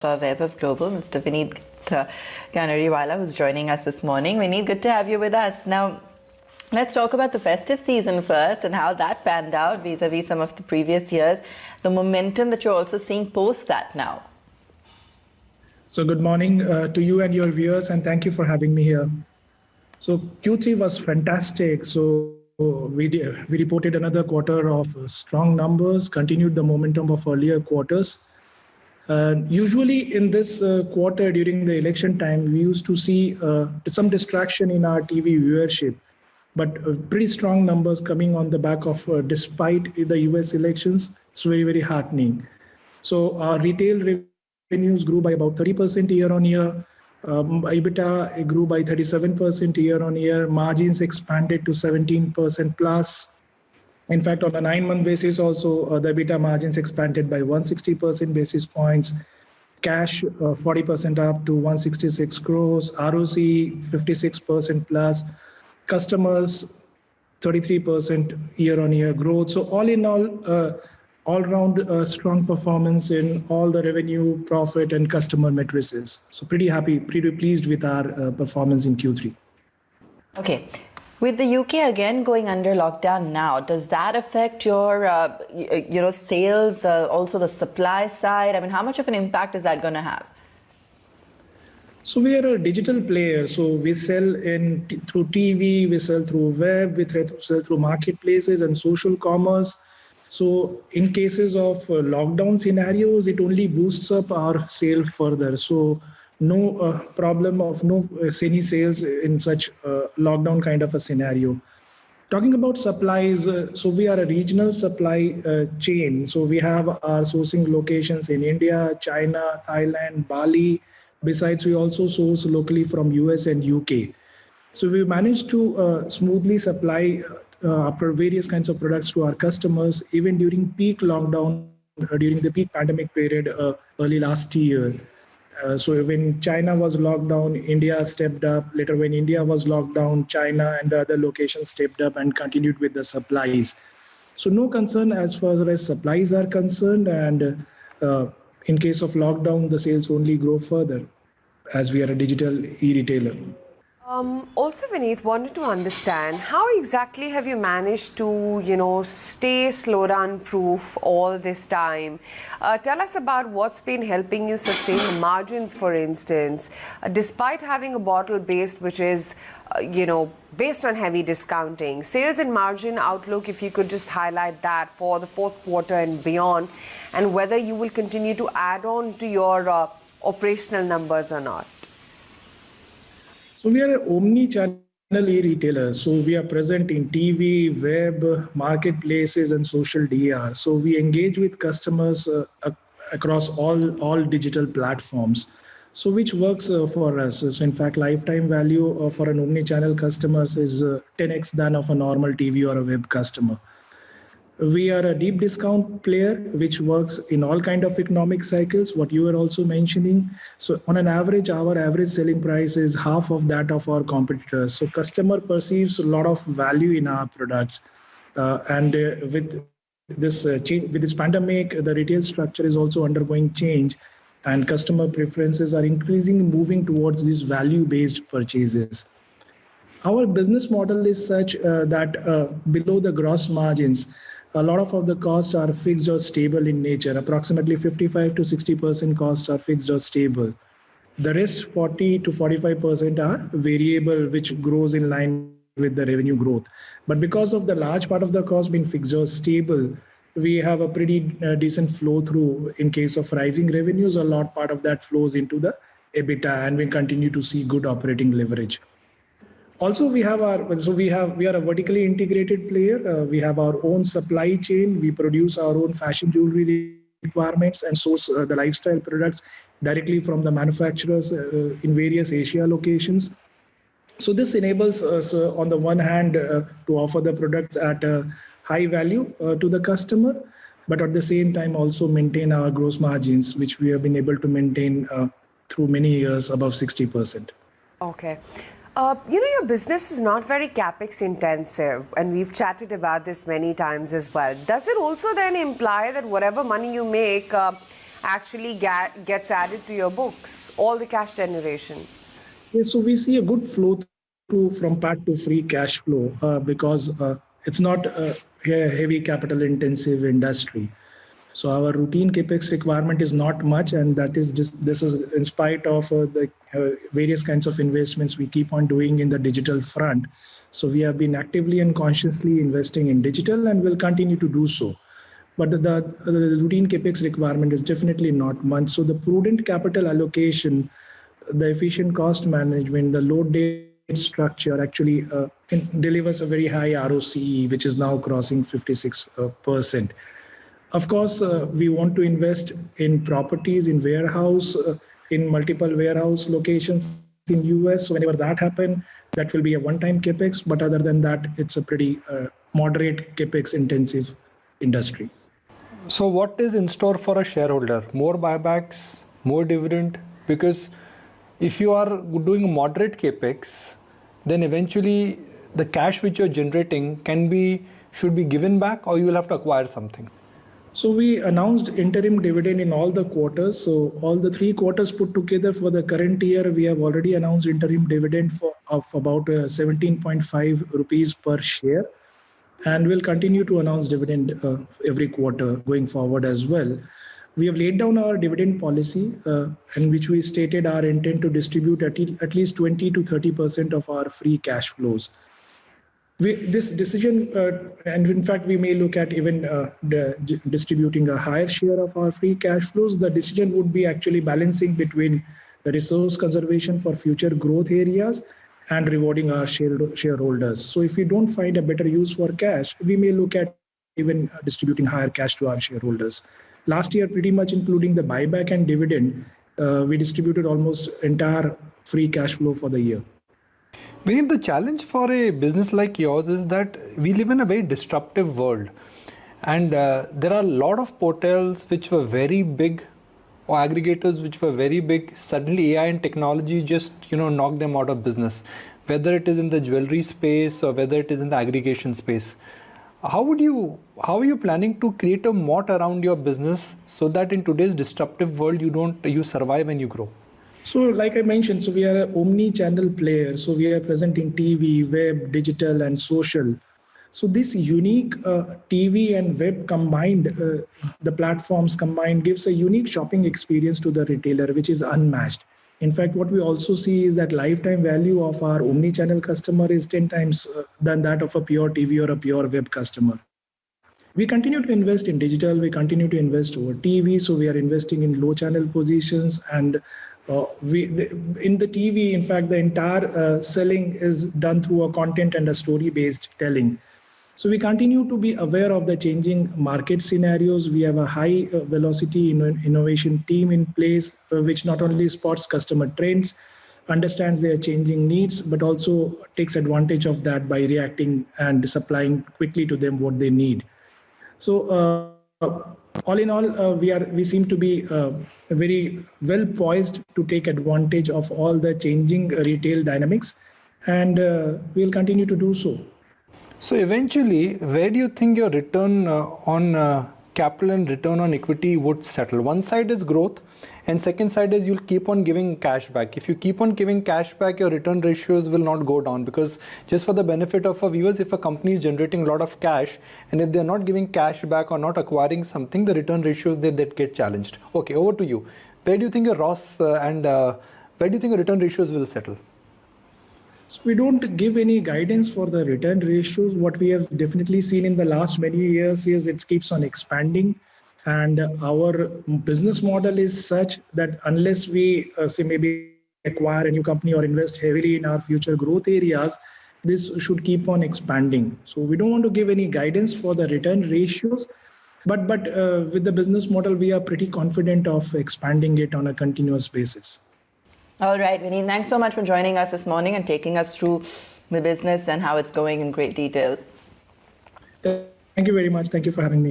Vaibhav Global, Mr. Vineet Ganariwala, who's joining us this morning. Vineet, good to have you with us. Now, let's talk about the festive season first and how that panned out vis-a-vis some of the previous years, the momentum that you're also seeing post that now. So good morning to you and your viewers, and thank you for having me here. So Q3 was fantastic. So we reported another quarter of strong numbers, continued the momentum of earlier quarters. Usually in this quarter during the election time, we used to see some distraction in our TV viewership, but pretty strong numbers coming on the back of, despite the US elections, it's very, very heartening. So our retail revenues grew by about 30% year on year. EBITDA grew by 37% year on year. Margins expanded to 17% plus. In fact, on a 9-month basis also, the EBITDA margins expanded by 160% basis points. Cash 40% up to 166 crores. ROC 56% plus. Customers 33% year-on-year growth. So all in all-round strong performance in all the revenue, profit, and customer metrics. So pretty happy, pretty pleased with our performance in Q3. Okay. With the UK again going under lockdown now, does that affect your, sales, also the supply side? I mean, how much of an impact is that going to have? So we are a digital player. So we sell through TV, we sell through web, we sell through marketplaces and social commerce. So in cases of lockdown scenarios, it only boosts up our sale further. So no problem of no any sales in such lockdown kind of a scenario. Talking about supplies, so we are a regional supply chain. So we have our sourcing locations in India, China, Thailand, Bali. Besides, we also source locally from US and UK. So we managed to smoothly supply various kinds of products to our customers, even during peak lockdown, during the peak pandemic period early last year. So when China was locked down, India stepped up. Later, when India was locked down, China and the other locations stepped up and continued with the supplies. So no concern as far as supplies are concerned. And in case of lockdown, the sales only grow further as we are a digital e-retailer. Also, Vineet, wanted to understand how exactly have you managed to, stay slowdown proof all this time? Tell us about what's been helping you sustain the margins, for instance, despite having a bottle base which is, based on heavy discounting. Sales and margin outlook, if you could just highlight that for the fourth quarter and beyond, and whether you will continue to add on to your operational numbers or not. So we are an omni-channel e-retailer. So we are present in TV, web, marketplaces, and social DR. So we engage with customers across all digital platforms. So which works for us. So in fact, lifetime value for an omni-channel customer is 10x than of a normal TV or a web customer. We are a deep discount player, which works in all kind of economic cycles, what you were also mentioning. So on an average, our average selling price is half of that of our competitors. So customer perceives a lot of value in our products. With this pandemic, the retail structure is also undergoing change, and customer preferences are increasingly moving towards these value-based purchases. Our business model is such that below the gross margins, a lot of the costs are fixed or stable in nature. Approximately 55 to 60% costs are fixed or stable. The rest 40 to 45% are variable, which grows in line with the revenue growth. But because of the large part of the cost being fixed or stable, we have a pretty decent flow through. In case of rising revenues, a lot part of that flows into the EBITDA, and we continue to see good operating leverage. Also, we are a vertically integrated player. We have our own supply chain. We produce our own fashion jewelry requirements and source the lifestyle products directly from the manufacturers in various Asia locations. So this enables us, on the one hand, to offer the products at a high value to the customer, but at the same time also maintain our gross margins, which we have been able to maintain through many years above 60%. Okay. Your business is not very capex intensive, and we've chatted about this many times as well. Does it also then imply that whatever money you make, actually gets added to your books, all the cash generation? Yes, so we see a good flow through from PAT to free cash flow because it's not a heavy capital intensive industry. So our routine capex requirement is not much, and that is just, this is in spite of the various kinds of investments we keep on doing in the digital front. So we have been actively and consciously investing in digital, and will continue to do so. But the routine capex requirement is definitely not much. So the prudent capital allocation, the efficient cost management, the low debt structure actually delivers a very high ROCE, which is now crossing 56%. Of course, we want to invest in properties, in warehouse, in multiple warehouse locations in US. So whenever that happens, that will be a one-time capex. But other than that, it's a pretty moderate capex intensive industry. So what is in store for a shareholder? More buybacks, more dividend? Because if you are doing moderate capex, then eventually the cash which you're generating should be given back, or you will have to acquire something. So we announced interim dividend in all the quarters. So all the 3 quarters put together for the current year, we have already announced interim dividend of about 17.5 rupees per share. And we'll continue to announce dividend every quarter going forward as well. We have laid down our dividend policy in which we stated our intent to distribute at least 20 to 30% of our free cash flows. This decision, and in fact, we may look at even distributing a higher share of our free cash flows. The decision would be actually balancing between the resource conservation for future growth areas and rewarding our shareholders. So if we don't find a better use for cash, we may look at even distributing higher cash to our shareholders. Last year, pretty much including the buyback and dividend, we distributed almost entire free cash flow for the year. Vineet, the challenge for a business like yours is that we live in a very disruptive world, and there are a lot of portals which were very big, or aggregators which were very big. Suddenly AI and technology just knock them out of business, whether it is in the jewelry space or whether it is in the aggregation space. How are you planning to create a moat around your business so that in today's disruptive world you survive and you grow? So like I mentioned, so we are an omni-channel player. So we are present in TV, web, digital, and social. So this unique TV and web combined, the platforms combined, gives a unique shopping experience to the retailer, which is unmatched. In fact, what we also see is that lifetime value of our omni-channel customer is 10 times than that of a pure TV or a pure web customer. We continue to invest in digital. We continue to invest over TV. So we are investing in low channel positions, and in the TV, in fact, the entire selling is done through a content and a story-based telling. So we continue to be aware of the changing market scenarios. We have a high velocity innovation team in place, which not only spots customer trends, understands their changing needs, but also takes advantage of that by reacting and supplying quickly to them what they need. So all in all, we seem to be very well poised to take advantage of all the changing retail dynamics, and we'll continue to do so. So eventually, where do you think your return on capital and return on equity would settle? One side is growth, and second side is you'll keep on giving cash back. If you keep on giving cash back, your return ratios will not go down, because just for the benefit of our viewers, if a company is generating a lot of cash and if they're not giving cash back or not acquiring something, the return ratios they get challenged. Okay, over to you. Where do you think your ROS and where do you think your return ratios will settle? So we don't give any guidance for the return ratios. What we have definitely seen in the last many years is it keeps on expanding. And our business model is such that unless we say maybe acquire a new company or invest heavily in our future growth areas, this should keep on expanding. So we don't want to give any guidance for the return ratios, but with the business model, we are pretty confident of expanding it on a continuous basis. All right, Vineet, thanks so much for joining us this morning and taking us through the business and how it's going in great detail. Thank you very much. Thank you for having me.